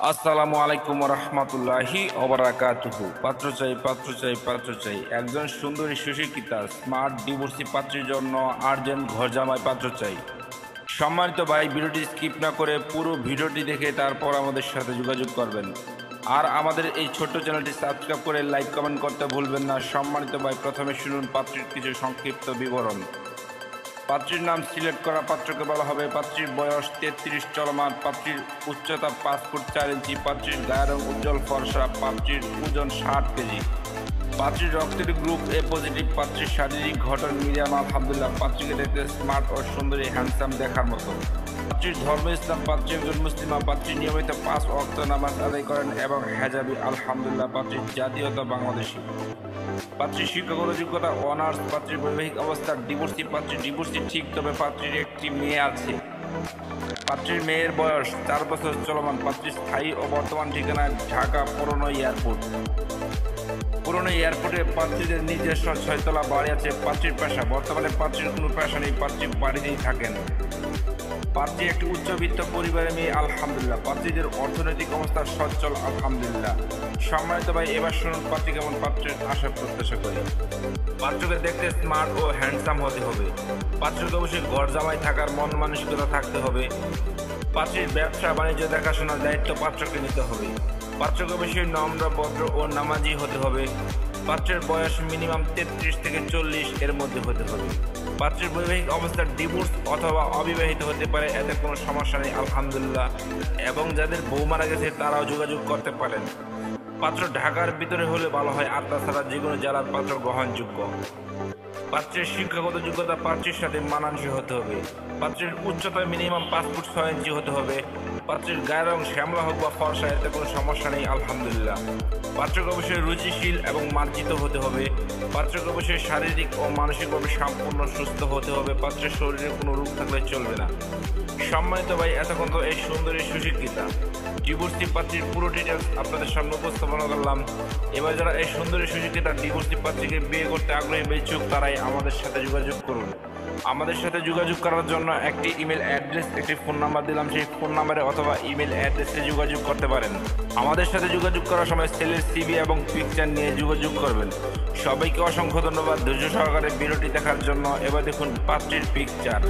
আসসালামু আলাইকুম রহমতুল্লাহি ওবারাকাতুহু। পাত্র চাই, পাত্র চাই, পাত্র চাই। একজন সুন্দরী সুশিক্ষিতা স্মার্ট ডিভোর্সি পাত্রের জন্য আর্জেন্ট ঘর জামাই পাত্র চাই। সম্মানিত ভাই, ভিডিওটি স্কিপ না করে পুরো ভিডিওটি দেখে তারপর আমাদের সাথে যোগাযোগ করবেন। আর আমাদের এই ছোট্ট চ্যানেলটি সাবস্ক্রাইব করে লাইক কমেন্ট করতে ভুলবেন না। সম্মানিত ভাই, প্রথমে শুনুন পাত্রের কিছু সংক্ষিপ্ত বিবরণ। পাত্রীর নাম সিলেক্ট করা পাত্রকে বলা হবে। পাত্রীর বয়স 33 চলমান। পাত্রীর উচ্চতা 5 ফুট 4 ইঞ্চি। পাত্রীর গায়ের রং উজ্জ্বল ফর্সা। পাত্রীর ওজন 60 কেজি। পাত্রীর রক্তের গ্রুপ এ পজিটিভ। পাত্রীর শারীরিক গঠন মিডিয়াম আলহামদুলিল্লাহ। পাত্রীকে দেখতে স্মার্ট ও সুন্দরী হ্যান্ডসাম দেখার মতো। পাত্রীর ধর্ম ইসলাম। পাত্রী একজন মুসলিমা। পাত্রী নিয়মিত 5 ওয়াক্ত নামাজ আদায় করেন এবং হেজাবি আলহামদুলিল্লাহ। পাত্রীর জাতীয়তা বাংলাদেশী। পাত্রীর শিক্ষাগত যোগ্যতা অনার্স। পাত্রীর বৈবাহিক অবস্থা ডিভোর্সি। পাত্রীর ডিভোর্সি ঠিক, তবে পাত্রীর একটি মেয়ে আছে। পাত্রীর মেয়ের বয়স 4 বছর চলমান। পাত্রীর স্থায়ী ও বর্তমান ঠিকানা ঢাকা পুরনো এয়ারপোর্ট। পুরনো এয়ারপোর্টে পাত্রীদের নিজস্ব 6 তলা বাড়ি আছে। পাত্রীর পেশা, বর্তমানে পাত্রীর কোনো পেশা নেই। পাত্রী বাড়িতেই থাকেন। পাত্রী একটি উচ্চবিত্ত পরিবারের মেয়ে আলহামদুলিল্লাহ। পাত্রীদের অর্থনৈতিক অবস্থা সচ্ছল আলহামদুলিল্লাহ। সম্মানিত ভাই, এবার শুনুন পাত্রী কেমন পাত্রের আশা প্রত্যাশা করি। পাত্রকে দেখতে স্মার্ট ও হ্যান্ডসাম হতে হবে। পাত্রকে অবশ্যই ঘর জামাই থাকার মন মানসিকতা থাকতে হবে। পাত্রীর ব্যবসা বাণিজ্য দেখাশোনার দায়িত্ব পাত্রকে নিতে হবে। পাত্রকে অবশ্যই নম্র, ভদ্র ও নামাজি হতে হবে। পাত্রের বয়স মিনিমাম 33 থেকে 40 এর মধ্যে হতে হবে। পাত্রের বৈবাহিক অবস্থা ডিভোর্স অথবা অবিবাহিত হতে পারে, এতে কোনো সমস্যা নেই আলহামদুলিল্লাহ। এবং যাদের বউ মারা গেছে তারাও যোগাযোগ করতে পারেন। পাত্র ঢাকার ভিতরে হলে ভালো হয়, আর তাছাড়া যে কোনো জেলার পাত্র গ্রহণযোগ্য। পাত্রের শিক্ষাগত যোগ্যতা পাত্রের সাথে মানানসই হতে হবে। পাত্রের উচ্চতা মিনিমাম 5 ফুট 6 ইঞ্চি হতে হবে। পাত্রের গায়ের রং শ্যামলা হোক বা ফর্সা, এতে কোনো সমস্যা নেই আলহামদুলিল্লাহ। পাত্রকে অবশ্যই রুচিশীল এবং মার্জিত হতে হবে। পাত্রকে অবশ্যই শারীরিক ও মানসিকভাবে সম্পূর্ণ সুস্থ হতে হবে। পাত্রের শরীরে কোনো রোগ থাকলে চলবে না। সম্মানিত ভাই, এতক্ষণ তো এই সুন্দরী সুশিক্ষিতা ডিভোর্সি পাত্রীর পুরো ডিটেলস আপনাদের সামনে উপস্থাপনা করলাম। এবার যারা এই সুন্দরী সুশিক্ষিতা ডিভোর্সি পাত্রীকে বিয়ে করতে আগ্রহী বা ইচ্ছুক, তারাই আমাদের সাথে যোগাযোগ করুন। আমাদের সাথে যোগাযোগ করার জন্য একটি ইমেল অ্যাড্রেস, একটি ফোন নাম্বার দিলাম। সেই ফোন নাম্বারে অথবা ইমেল অ্যাড্রেসে যোগাযোগ করতে পারেন। আমাদের সাথে যোগাযোগ করার সময় ছেলের সিভি এবং পিকচার নিয়ে যোগাযোগ করবেন। সবাইকে অসংখ্য ধন্যবাদ ধৈর্য সহকারে ভিডিওটি দেখার জন্য। এবার দেখুন পাত্রীর পিকচার।